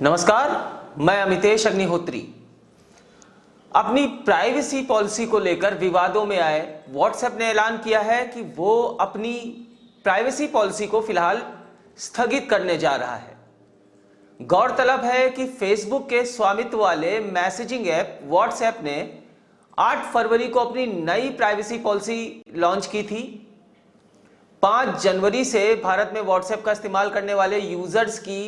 नमस्कार, मैं अमितेश अग्निहोत्री। अपनी प्राइवेसी पॉलिसी को लेकर विवादों में आए व्हाट्सएप ने ऐलान किया है कि वो अपनी प्राइवेसी पॉलिसी को फिलहाल स्थगित करने जा रहा है। गौरतलब है कि फेसबुक के स्वामित्व वाले मैसेजिंग ऐप व्हाट्सएप ने 8 फरवरी को अपनी नई प्राइवेसी पॉलिसी लॉन्च की थी। 5 जनवरी से भारत में व्हाट्सएप का इस्तेमाल करने वाले यूजर्स की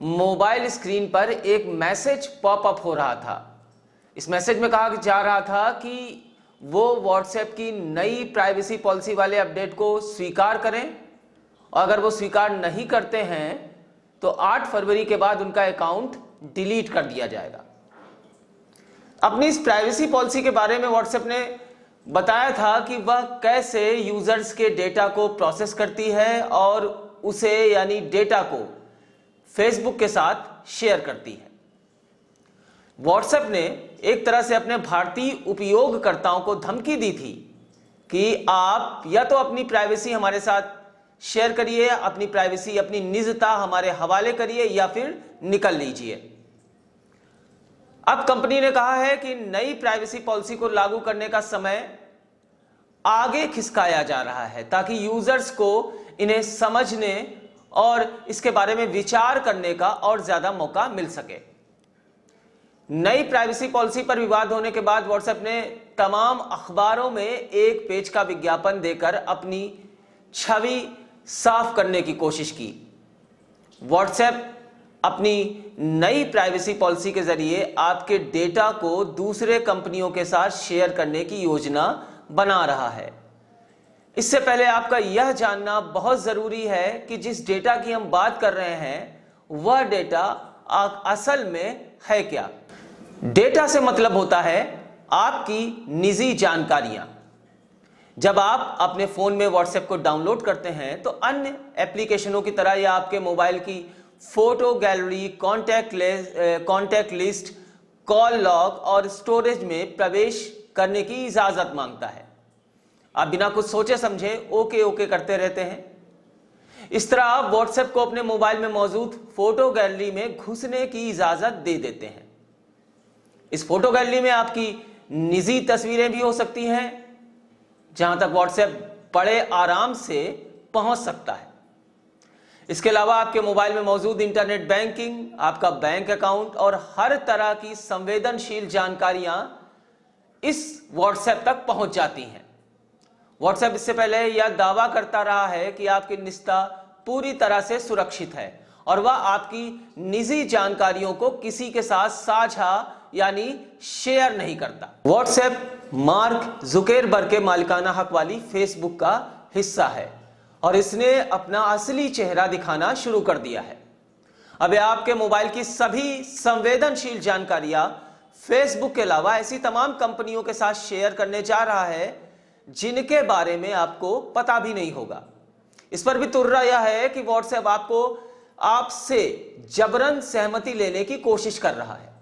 मोबाइल स्क्रीन पर एक मैसेज पॉपअप हो रहा था। इस मैसेज में कहा जा रहा था कि वो व्हाट्सएप की नई प्राइवेसी पॉलिसी वाले अपडेट को स्वीकार करें, और अगर वो स्वीकार नहीं करते हैं तो 8 फरवरी के बाद उनका अकाउंट डिलीट कर दिया जाएगा। अपनी इस प्राइवेसी पॉलिसी के बारे में व्हाट्सएप ने बताया था कि वह कैसे यूजर्स के डेटा को प्रोसेस करती है और उसे यानी डेटा को फेसबुक के साथ शेयर करती है। व्हाट्सएप ने एक तरह से अपने भारतीय उपयोगकर्ताओं को धमकी दी थी कि आप या तो अपनी प्राइवेसी हमारे साथ शेयर करिए, अपनी प्राइवेसी, अपनी निजता हमारे हवाले करिए या फिर निकल लीजिए। अब कंपनी ने कहा है कि नई प्राइवेसी पॉलिसी को लागू करने का समय आगे खिसकाया जा रहा है ताकि यूजर्स को इन्हें समझने और इसके बारे में विचार करने का और ज्यादा मौका मिल सके। नई प्राइवेसी पॉलिसी पर विवाद होने के बाद व्हाट्सएप ने तमाम अखबारों में एक पेज का विज्ञापन देकर अपनी छवि साफ करने की कोशिश की। व्हाट्सएप अपनी नई प्राइवेसी पॉलिसी के जरिए आपके डेटा को दूसरे कंपनियों के साथ शेयर करने की योजना बना रहा है। इससे पहले आपका यह जानना बहुत जरूरी है कि जिस डेटा की हम बात कर रहे हैं वह डेटा असल में है क्या। डेटा से मतलब होता है आपकी निजी जानकारियां। जब आप अपने फोन में व्हाट्सएप को डाउनलोड करते हैं तो अन्य एप्लीकेशनों की तरह यह आपके मोबाइल की photo gallery, contact list, call log और स्टोरेज में प्रवेश करने की इजाजत मांगता है। आप बिना कुछ सोचे समझे ओके करते रहते हैं। इस तरह आप व्हाट्सएप को अपने मोबाइल में मौजूद फोटो गैलरी में घुसने की इजाजत दे देते हैं। इस फोटो गैलरी में आपकी निजी तस्वीरें भी हो सकती हैं, जहां तक व्हाट्सएप बड़े आराम से पहुंच सकता है। इसके अलावा आपके मोबाइल में मौजूद इंटरनेट बैंकिंग, आपका बैंक अकाउंट और हर तरह की संवेदनशील जानकारियां इस व्हाट्सएप तक पहुंच जाती हैं। व्हाट्सएप इससे पहले यह दावा करता रहा है कि आपकी निजता पूरी तरह से सुरक्षित है और वह आपकी निजी जानकारियों को किसी के साथ साझा यानी शेयर नहीं करता। व्हाट्सएप मार्क जुकरबर्ग के मालिकाना हक वाली फेसबुक का हिस्सा है और इसने अपना असली चेहरा दिखाना शुरू कर दिया है। अब यह आपके मोबाइल की सभी संवेदनशील जानकारियां फेसबुक के अलावा ऐसी तमाम कंपनियों के साथ शेयर करने जा रहा है जिनके बारे में आपको पता भी नहीं होगा। इस पर भी तुर्रा यह है कि व्हाट्सएप आपसे जबरन सहमति लेने की कोशिश कर रहा है।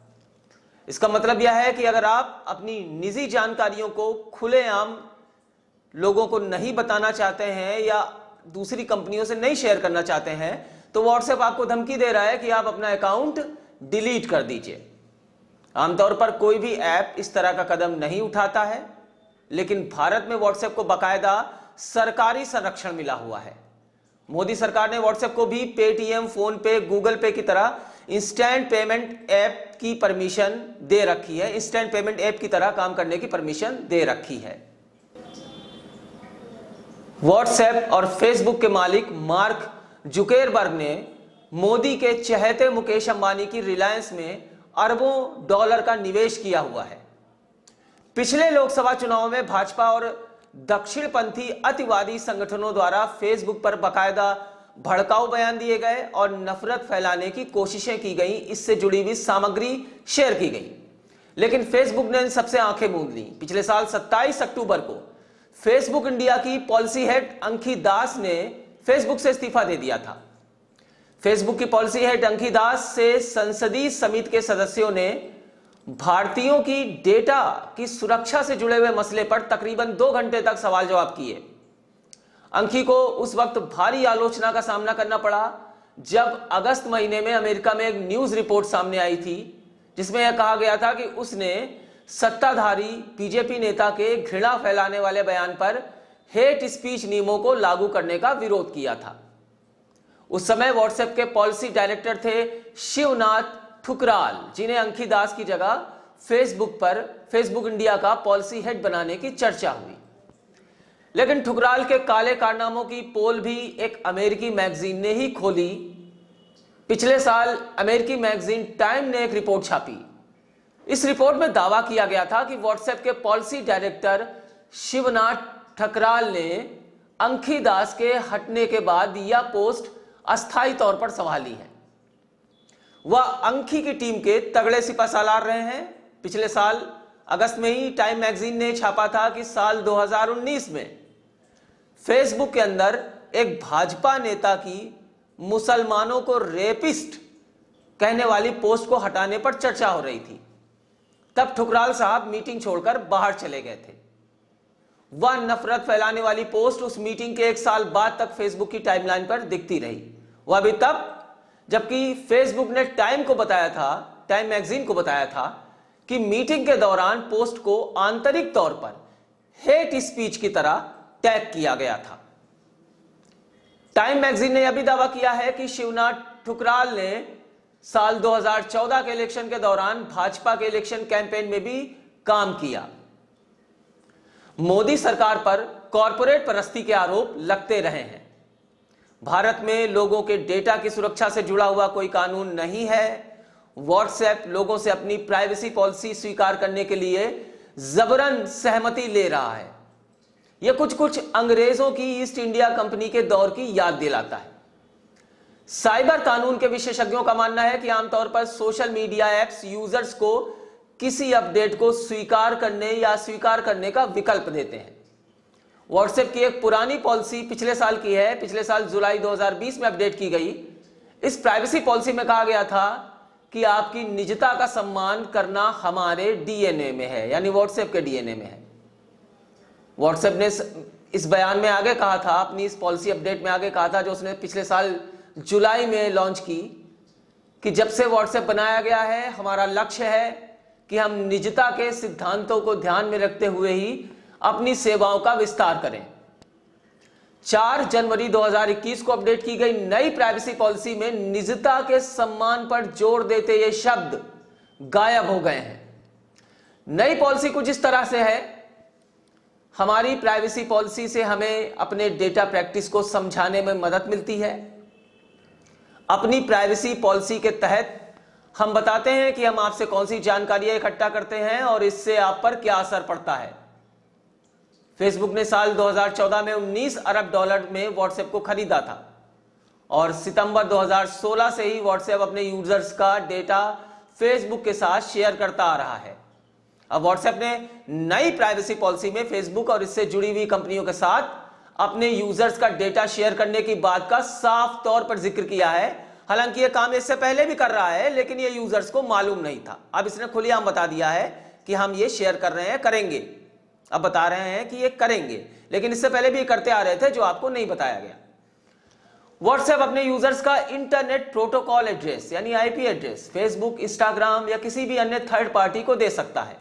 इसका मतलब यह है कि अगर आप अपनी निजी जानकारियों को खुलेआम लोगों को नहीं बताना चाहते हैं या दूसरी कंपनियों से नहीं शेयर करना चाहते हैं तो व्हाट्सएप आपको धमकी दे रहा है कि आप अपना अकाउंट डिलीट कर दीजिए। आमतौर पर कोई भी ऐप इस तरह का कदम नहीं उठाता है, लेकिन भारत में व्हाट्सएप को बाकायदा सरकारी संरक्षण मिला हुआ है। मोदी सरकार ने व्हाट्सएप को भी पेटीएम, फोन पे, गूगल पे की तरह इंस्टेंट पेमेंट ऐप की परमिशन दे रखी है, इंस्टेंट पेमेंट ऐप की तरह काम करने की परमिशन दे रखी है। व्हाट्सएप और फेसबुक के मालिक मार्क जुकरबर्ग ने मोदी के चहेते मुकेश अंबानी की रिलायंस में अरबों डॉलर का निवेश किया हुआ है। पिछले लोकसभा चुनाव में भाजपा और दक्षिणपंथी अतिवादी संगठनों द्वारा फेसबुक पर बाकायदा भड़काऊ बयान दिए गए और नफरत फैलाने की कोशिशें की गई, इससे जुड़ी हुई सामग्री शेयर की गई, लेकिन फेसबुक ने इन सबसे आंखें मूंद ली। पिछले साल 27 अक्टूबर को फेसबुक इंडिया की पॉलिसी हेड अंकी दास ने फेसबुक से इस्तीफा दे दिया था। फेसबुक की पॉलिसी हेड अंकी दास से संसदीय समिति के सदस्यों ने भारतीयों की डेटा की सुरक्षा से जुड़े हुए मसले पर तकरीबन 2 घंटे तक सवाल जवाब किए। अंकी को उस वक्त भारी आलोचना का सामना करना पड़ा, जब अगस्त महीने में अमेरिका में एक न्यूज रिपोर्ट सामने आई थी जिसमें यह कहा गया था कि उसने सत्ताधारी बीजेपी नेता के घृणा फैलाने वाले बयान पर हेट स्पीच नियमों को लागू करने का विरोध किया था। उस समय व्हाट्सएप के पॉलिसी डायरेक्टर थे शिवनाथ ठुकराल, जिन्हें अंकी दास की जगह फेसबुक इंडिया का पॉलिसी हेड बनाने की चर्चा हुई। लेकिन ठुकराल के काले कारनामों की पोल भी एक अमेरिकी मैगजीन ने ही खोली। पिछले साल अमेरिकी मैगजीन टाइम ने एक रिपोर्ट छापी। इस रिपोर्ट में दावा किया गया था कि व्हाट्सएप के पॉलिसी डायरेक्टर शिवनाथ ठुकराल ने अंकी दास के हटने के बाद यह पोस्ट अस्थायी तौर पर संभाली है। वह अंकी की टीम के तगड़े सिपहसालार रहे हैं। पिछले साल अगस्त में ही टाइम मैगजीन ने छापा था कि साल 2019 में फेसबुक के अंदर एक भाजपा नेता की मुसलमानों को रेपिस्ट कहने वाली पोस्ट को हटाने पर चर्चा हो रही थी। तब ठुकराल साहब मीटिंग छोड़कर बाहर चले गए थे। वह नफरत फैलाने वाली पोस्ट उस मीटिंग के 1 साल बाद तक फेसबुक की टाइमलाइन पर दिखती रही। वह भी तब जबकि फेसबुक ने टाइम मैगजीन को बताया था कि मीटिंग के दौरान पोस्ट को आंतरिक तौर पर हेट स्पीच की तरह टैग किया गया था। टाइम मैगजीन ने यह भी दावा किया है कि शिवनाथ ठुकराल ने साल 2014 के इलेक्शन के दौरान भाजपा के इलेक्शन कैंपेन में भी काम किया। मोदी सरकार पर कॉरपोरेट परस्ती के आरोप लगते रहे हैं। भारत में लोगों के डेटा की सुरक्षा से जुड़ा हुआ कोई कानून नहीं है। व्हाट्सएप लोगों से अपनी प्राइवेसी पॉलिसी स्वीकार करने के लिए जबरन सहमति ले रहा है। यह कुछ अंग्रेजों की ईस्ट इंडिया कंपनी के दौर की याद दिलाता है। साइबर कानून के विशेषज्ञों का मानना है कि आमतौर पर सोशल मीडिया ऐप्स यूजर्स को किसी अपडेट को स्वीकार करने या स्वीकार करने का विकल्प देते हैं। व्हाट्सएप की एक पुरानी पॉलिसी पिछले साल की है, पिछले साल जुलाई 2020 में अपडेट की गई। इस प्राइवेसी पॉलिसी में कहा गया था कि आपकी निजता का सम्मान करना हमारे डीएनए में है, यानी व्हाट्सएप के डीएनए में है। व्हाट्सएप ने इस बयान में आगे कहा था, अपनी इस पॉलिसी अपडेट में आगे कहा था, जो उसने पिछले साल जुलाई में लॉन्च की, कि जब से व्हाट्सएप बनाया गया है हमारा लक्ष्य है कि हम निजता के सिद्धांतों को ध्यान में रखते हुए ही अपनी सेवाओं का विस्तार करें। 4 जनवरी 2021 को अपडेट की गई नई प्राइवेसी पॉलिसी में निजता के सम्मान पर जोर देते ये शब्द गायब हो गए हैं। नई पॉलिसी कुछ इस तरह से है, हमारी प्राइवेसी पॉलिसी से हमें अपने डेटा प्रैक्टिस को समझाने में मदद मिलती है। अपनी प्राइवेसी पॉलिसी के तहत हम बताते हैं कि हम आपसे कौन सी जानकारियां इकट्ठा करते हैं और इससे आप पर क्या असर पड़ता है। फेसबुक ने साल 2014 में 19 अरब डॉलर में व्हाट्सएप को खरीदा था और सितंबर 2016 से ही व्हाट्सएप अपने यूजर्स का डेटा फेसबुक के साथ शेयर करता आ रहा है। अब व्हाट्सएप ने नई प्राइवेसी पॉलिसी में फेसबुक और इससे जुड़ी हुई कंपनियों के साथ अपने यूजर्स का डेटा शेयर करने की बात का साफ तौर पर जिक्र किया है। हालांकि यह काम इससे पहले भी कर रहा है, लेकिन यह यूजर्स को मालूम नहीं था। अब इसने खुलेआम बता दिया है कि हम ये शेयर कर रहे हैं, करेंगे। अब बता रहे हैं कि ये करेंगे, लेकिन इससे पहले भी ये करते आ रहे थे, जो आपको नहीं बताया गया। व्हाट्सएप अपने यूजर्स का इंटरनेट प्रोटोकॉल एड्रेस यानी आईपी एड्रेस फेसबुक, इंस्टाग्राम या किसी भी अन्य थर्ड पार्टी को दे सकता है।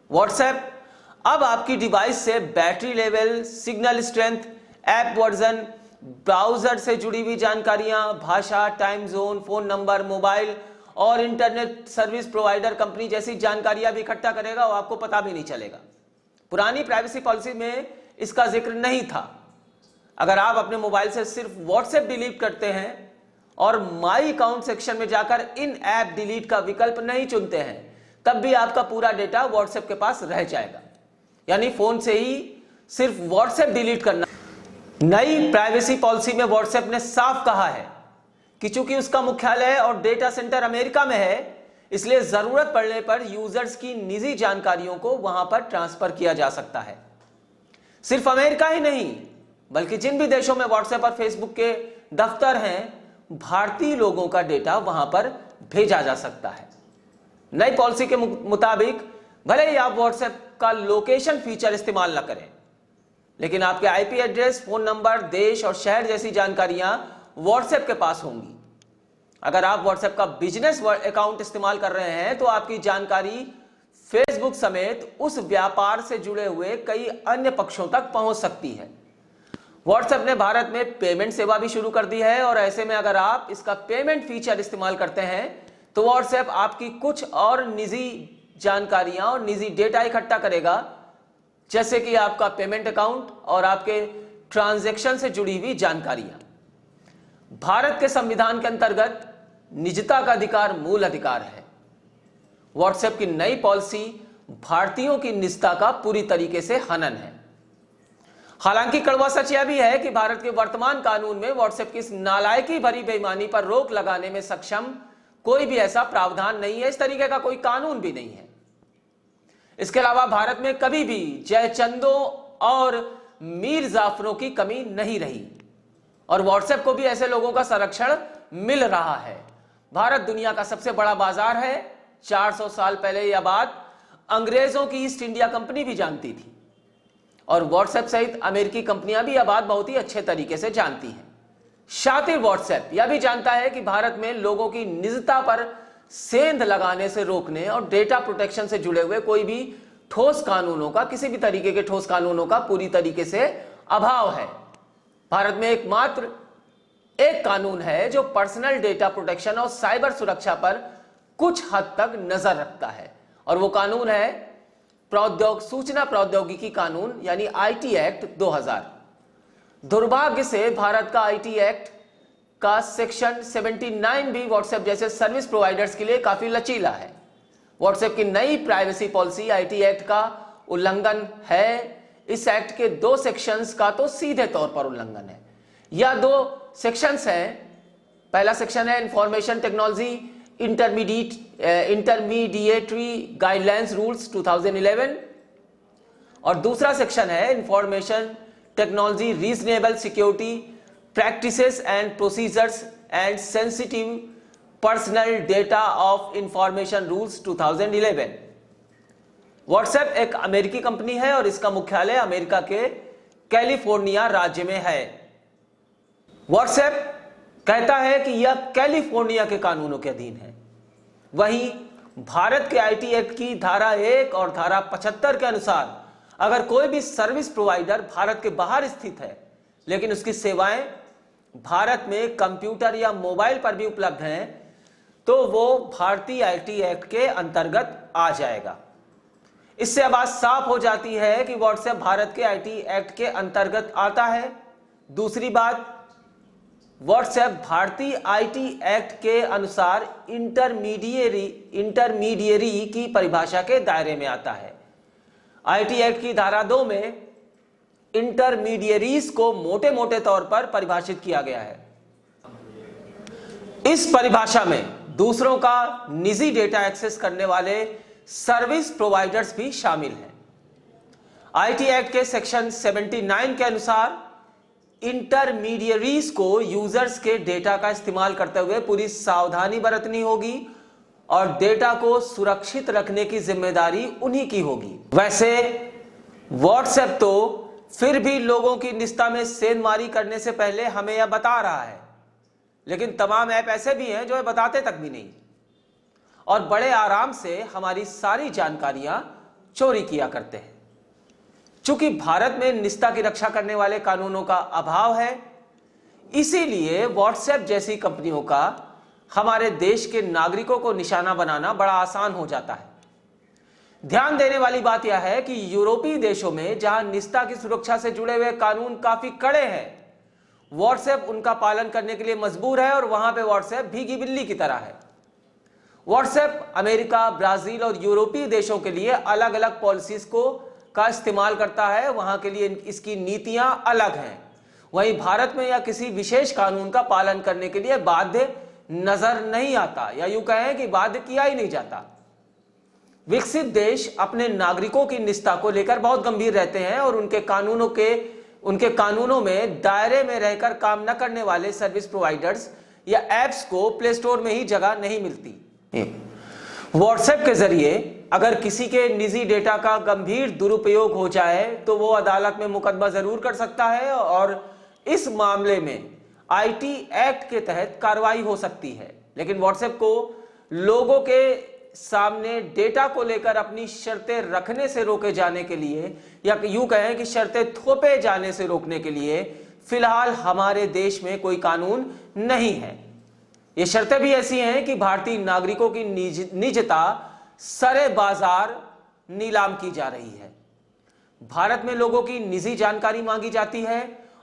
व्हाट्सएप अब आपकी डिवाइस से battery level, signal strength, app version, browser से जुड़ी हुई जानकारियां, भाषा, time zone, phone number, mobile और इंटरनेट सर्विस प्रोवाइडर कंपनी जैसी जानकारियां भी इकट्ठा करेगा और आपको पता भी नहीं चलेगा। पुरानी प्राइवेसी पॉलिसी में इसका जिक्र नहीं था। अगर आप अपने मोबाइल से सिर्फ व्हाट्सएप डिलीट करते हैं और माई अकाउंट सेक्शन में जाकर इन ऐप डिलीट का विकल्प नहीं चुनते हैं, तब भी आपका पूरा डेटा व्हाट्सएप के पास रह जाएगा। यानी फोन से ही सिर्फ व्हाट्सएप डिलीट करना। नई प्राइवेसी पॉलिसी में व्हाट्सएप ने साफ कहा है कि चूंकि उसका मुख्यालय और डेटा सेंटर अमेरिका में है, इसलिए जरूरत पड़ने पर यूजर्स की निजी जानकारियों को वहां पर ट्रांसफर किया जा सकता है। सिर्फ अमेरिका ही नहीं, बल्कि जिन भी देशों में व्हाट्सएप और फेसबुक के दफ्तर हैं, भारतीय लोगों का डेटा वहां पर भेजा जा सकता है। नई पॉलिसी के मुताबिक भले ही आप व्हाट्सएप का लोकेशन फीचर इस्तेमाल न करें, लेकिन आपके आईपी एड्रेस, फोन नंबर, देश और शहर जैसी जानकारियां व्हाट्सएप के पास होंगी। अगर आप व्हाट्सएप का बिजनेस अकाउंट इस्तेमाल कर रहे हैं तो आपकी जानकारी फेसबुक समेत उस व्यापार से जुड़े हुए कई अन्य पक्षों तक पहुंच सकती है। व्हाट्सएप ने भारत में पेमेंट सेवा भी शुरू कर दी है और ऐसे में अगर आप इसका पेमेंट फीचर इस्तेमाल करते हैं तो व्हाट्सएप आपकी कुछ और निजी जानकारियां और निजी डेटा इकट्ठा करेगा, जैसे कि आपका पेमेंट अकाउंट और आपके ट्रांजैक्शन से जुड़ी हुई जानकारियां। भारत के संविधान के अंतर्गत निजता का अधिकार मूल अधिकार है। व्हाट्सएप की नई पॉलिसी भारतीयों की निजता का पूरी तरीके से हनन है। हालांकि कड़वा सच यह भी है कि भारत के वर्तमान कानून में व्हाट्सएप की इस नालायकी भरी बेईमानी पर रोक लगाने में सक्षम कोई भी ऐसा प्रावधान नहीं है, इस तरीके का कोई कानून भी नहीं है। इसके अलावा भारत में कभी भी जयचंदों और मीर जाफरों की कमी नहीं रही और व्हाट्सएप को भी ऐसे लोगों का संरक्षण मिल रहा है। भारत दुनिया का सबसे बड़ा बाजार है। 400 साल पहले यह बात अंग्रेजों की ईस्ट इंडिया कंपनी भी जानती थी और व्हाट्सएप सहित अमेरिकी कंपनियां भी यह बात बहुत ही अच्छे तरीके से जानती हैं। शातिर व्हाट्सएप यह भी जानता है कि भारत में लोगों की निजता पर सेंध लगाने से रोकने और डेटा प्रोटेक्शन से जुड़े हुए कोई भी ठोस कानूनों का, किसी भी तरीके के ठोस कानूनों का पूरी तरीके से अभाव है। भारत में एकमात्र एक कानून है जो पर्सनल डेटा प्रोटेक्शन और साइबर सुरक्षा पर कुछ हद तक नजर रखता है और वो कानून है सूचना प्रौद्योगिकी कानून यानी आईटी एक्ट 2000। दुर्भाग्य से भारत का आईटी एक्ट का सेक्शन 79 भी व्हाट्सएप जैसे सर्विस प्रोवाइडर्स के लिए काफी लचीला है। व्हाट्सएप की नई प्राइवेसी पॉलिसी आईटी एक्ट का उल्लंघन है। इस एक्ट के 2 सेक्शंस का तो सीधे तौर पर उल्लंघन है। यह 2 सेक्शंस हैं। पहला सेक्शन है information technology intermediary guidelines rules 2011 और दूसरा सेक्शन है information technology reasonable security practices and procedures and sensitive personal data of information rules 2011। WhatsApp एक अमेरिकी कंपनी है और इसका मुख्यालय अमेरिका के कैलिफोर्निया राज्य में है। व्हाट्सएप कहता है कि यह कैलिफोर्निया के कानूनों के अधीन है। वहीं भारत के आईटी एक्ट की धारा 1 और धारा 75 के अनुसार अगर कोई भी सर्विस प्रोवाइडर भारत के बाहर स्थित है लेकिन उसकी सेवाएं भारत में कंप्यूटर या मोबाइल पर भी उपलब्ध हैं तो वो भारतीय आईटी एक्ट के अंतर्गत आ जाएगा। इससे अब बात साफ हो जाती है कि व्हाट्सएप भारत के आईटी एक्ट के अंतर्गत आता है। दूसरी बात, व्हाट्सएप भारतीय आईटी एक्ट के अनुसार इंटरमीडिएरी की परिभाषा के दायरे में आता है। आईटी एक्ट की धारा 2 में इंटरमीडिएरीज को मोटे मोटे तौर पर परिभाषित किया गया है। इस परिभाषा में दूसरों का निजी डेटा एक्सेस करने वाले सर्विस प्रोवाइडर्स भी शामिल हैं। आईटी एक्ट के सेक्शन 79 के अनुसार इंटरमीडिएरीज को यूजर्स के डेटा का इस्तेमाल करते हुए पूरी सावधानी बरतनी होगी और डेटा को सुरक्षित रखने की जिम्मेदारी उन्हीं की होगी। वैसे व्हाट्सएप तो फिर भी लोगों की निजता में सेंधमारी करने से पहले हमें यह बता रहा है, लेकिन तमाम ऐप ऐसे भी हैं जो ये बताते तक भी नहीं और बड़े आराम से हमारी सारी जानकारियां चोरी किया करते हैं। चूंकि भारत में निजता की रक्षा करने वाले कानूनों का अभाव है, इसीलिए व्हाट्सएप जैसी कंपनियों का हमारे देश के नागरिकों को निशाना बनाना बड़ा आसान हो जाता है। ध्यान देने वाली बात यह है कि यूरोपीय देशों में जहां निजता की सुरक्षा से जुड़े हुए कानून काफी कड़े हैं, व्हाट्सएप उनका पालन करने के लिए मजबूर है और वहां पे व्हाट्सएप भीगी बिल्ली की तरह है। व्हाट्सएप अमेरिका, ब्राजील और यूरोपीय देशों के लिए अलग अलग पॉलिसीज का इस्तेमाल करता है। वहां के लिए इसकी नीतियां अलग हैं। वहीं भारत में यह किसी विशेष कानून का पालन करने के लिए बाध्य नजर नहीं आता, या यूं कहें कि बाध्य किया ही नहीं जाता। विकसित देश अपने नागरिकों की निजता को लेकर बहुत गंभीर रहते हैं और उनके कानूनों में दायरे में रहकर काम न करने वाले सर्विस प्रोवाइडर्स या एप्स को प्ले स्टोर में ही जगह नहीं मिलती। व्हाट्सएप के जरिए अगर किसी के निजी डेटा का गंभीर दुरुपयोग हो जाए तो वो अदालत में मुकदमा जरूर कर सकता है और इस मामले में आईटी एक्ट के तहत कार्रवाई हो सकती है। लेकिन व्हाट्सएप को लोगों के सामने डेटा को लेकर अपनी शर्तें रखने से रोके जाने के लिए, या यूं कहें कि शर्तें थोपे जाने से रोकने के लिए फिलहाल हमारे देश में कोई कानून नहीं है। ये शर्तें भी ऐसी हैं कि भारतीय नागरिकों की निजता सरे बाजार नीलाम की जा रही है। भारत में लोगों की निजी जानकारी मांगी जाती है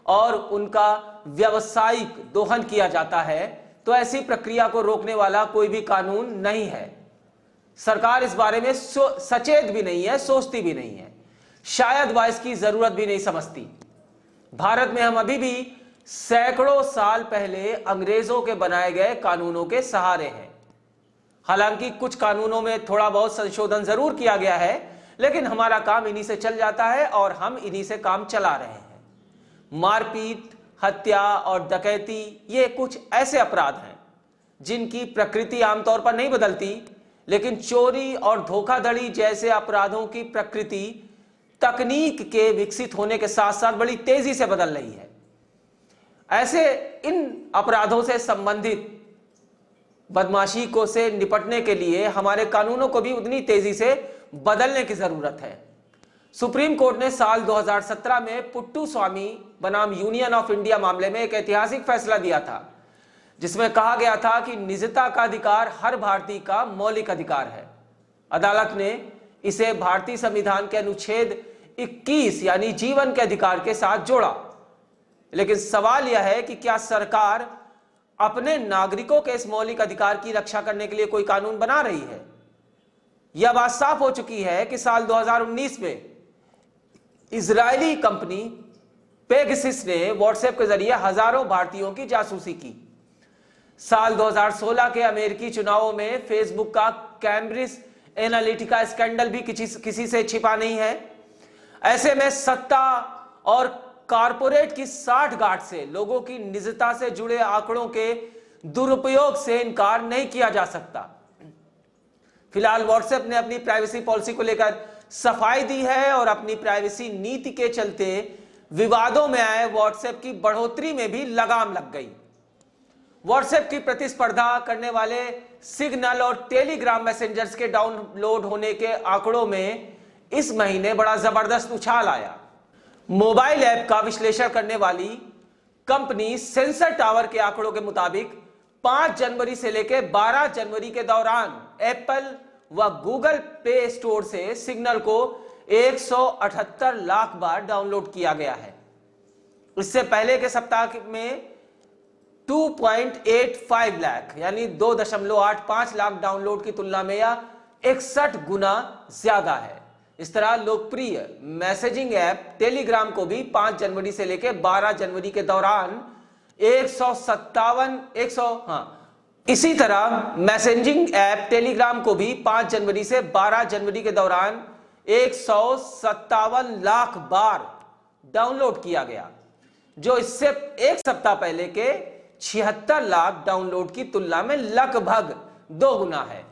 और उनका व्यावसायिक दोहन किया जाता है, तो ऐसी प्रक्रिया को रोकने वाला कोई भी कानून नहीं है। सरकार इस बारे में सचेत भी नहीं है, सोचती भी नहीं है, शायद वह इसकी जरूरत भी नहीं समझती। भारत में हम अभी भी सैकड़ों साल पहले अंग्रेजों के बनाए गए कानूनों के सहारे हैं। हालांकि कुछ कानूनों में थोड़ा बहुत संशोधन जरूर किया गया है, लेकिन हमारा काम इन्हीं से चल जाता है और हम इन्हीं से काम चला रहे हैं। मारपीट, हत्या और डकैती ये कुछ ऐसे अपराध हैं जिनकी प्रकृति आमतौर पर नहीं बदलती, लेकिन चोरी और धोखाधड़ी जैसे अपराधों की प्रकृति तकनीक के विकसित होने के साथ साथ बड़ी तेजी से बदल रही है। ऐसे इन अपराधों से संबंधित बदमाशी को से निपटने के लिए हमारे कानूनों को भी उतनी तेजी से बदलने की जरूरत है। सुप्रीम कोर्ट ने साल 2017 में पुट्टू स्वामी बनाम यूनियन ऑफ इंडिया मामले में एक ऐतिहासिक फैसला दिया था, जिसमें कहा गया था कि निजता का अधिकार हर भारतीय का मौलिक अधिकार है। अदालत ने इसे भारतीय संविधान के अनुच्छेद 21 यानी जीवन के अधिकार के साथ जोड़ा। लेकिन सवाल यह है कि क्या सरकार अपने नागरिकों के इस मौलिक अधिकार की रक्षा करने के लिए कोई कानून बना रही है? यह बात साफ हो चुकी है कि साल 2019 में इजरायली कंपनी पेगासस ने व्हाट्सएप के जरिए हजारों भारतीयों की जासूसी की। साल 2016 के अमेरिकी चुनावों में फेसबुक का कैम्ब्रिज एनालिटिका स्कैंडल भी किसी से छिपा नहीं है। ऐसे में सत्ता और कारपोरेट की साठगांठ से लोगों की निजता से जुड़े आंकड़ों के दुरुपयोग से इनकार नहीं किया जा सकता। फिलहाल व्हाट्सएप ने अपनी प्राइवेसी पॉलिसी को लेकर सफाई दी है और अपनी प्राइवेसी नीति के चलते विवादों में आए व्हाट्सएप की बढ़ोतरी में भी लगाम लग गई। व्हाट्सएप की प्रतिस्पर्धा करने वाले सिग्नल और टेलीग्राम मैसेंजर्स के डाउनलोड होने के आंकड़ों में इस महीने बड़ा जबरदस्त उछाल आया। मोबाइल ऐप का विश्लेषण करने वाली कंपनी सेंसर टावर के आंकड़ों के मुताबिक 5 जनवरी से लेकर 12 जनवरी के दौरान एप्पल व गूगल प्ले स्टोर से सिग्नल को 178 लाख बार डाउनलोड किया गया है। इससे पहले के सप्ताह में 2.85 लाख यानी 2.85 लाख डाउनलोड की तुलना में यह 61 गुना ज्यादा है। इस तरह लोकप्रिय मैसेजिंग ऐप टेलीग्राम को भी 5 जनवरी से लेकर 12 जनवरी के दौरान इसी तरह मैसेजिंग ऐप टेलीग्राम को भी 5 जनवरी से 12 जनवरी के दौरान 157 लाख बार डाउनलोड किया गया, जो इससे एक सप्ताह पहले के 76 लाख डाउनलोड की तुलना में लगभग 2 गुना है।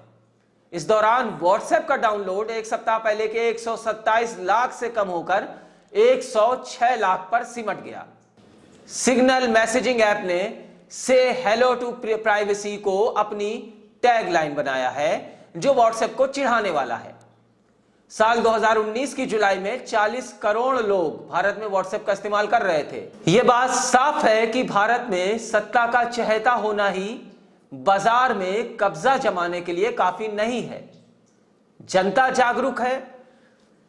इस दौरान व्हाट्सएप का डाउनलोड एक सप्ताह पहले के 127 लाख से कम होकर 106 लाख पर सिमट गया। सिग्नल मैसेजिंग ऐप ने से हेलो टू प्राइवेसी को अपनी टैगलाइन बनाया है, जो व्हाट्सएप को चिढ़ाने वाला है। साल 2019 की जुलाई में 40 करोड़ लोग भारत में व्हाट्सएप का इस्तेमाल कर रहे थे। यह बात साफ है कि भारत में सत्ता का चहेता होना ही बाजार में कब्जा जमाने के लिए काफी नहीं है। जनता जागरूक है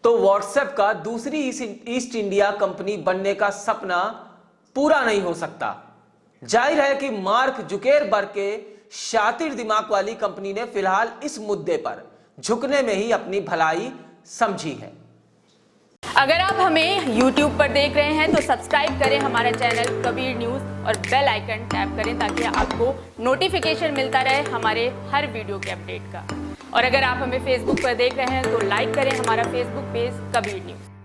तो व्हाट्सएप का दूसरी ईस्ट इंडिया कंपनी बनने का सपना पूरा नहीं हो सकता। जाहिर है कि मार्क जुकेरबर्ग के शातिर दिमाग वाली कंपनी ने फिलहाल इस मुद्दे पर झुकने में ही अपनी भलाई समझी है। अगर आप हमें YouTube पर देख रहे हैं तो सब्सक्राइब करें हमारा चैनल कबीर न्यूज़ और बेल आइकन टैप करें ताकि आपको नोटिफिकेशन मिलता रहे हमारे हर वीडियो के अपडेट का। और अगर आप हमें Facebook पर देख रहे हैं तो लाइक करें हमारा Facebook पेज कबीर न्यूज़।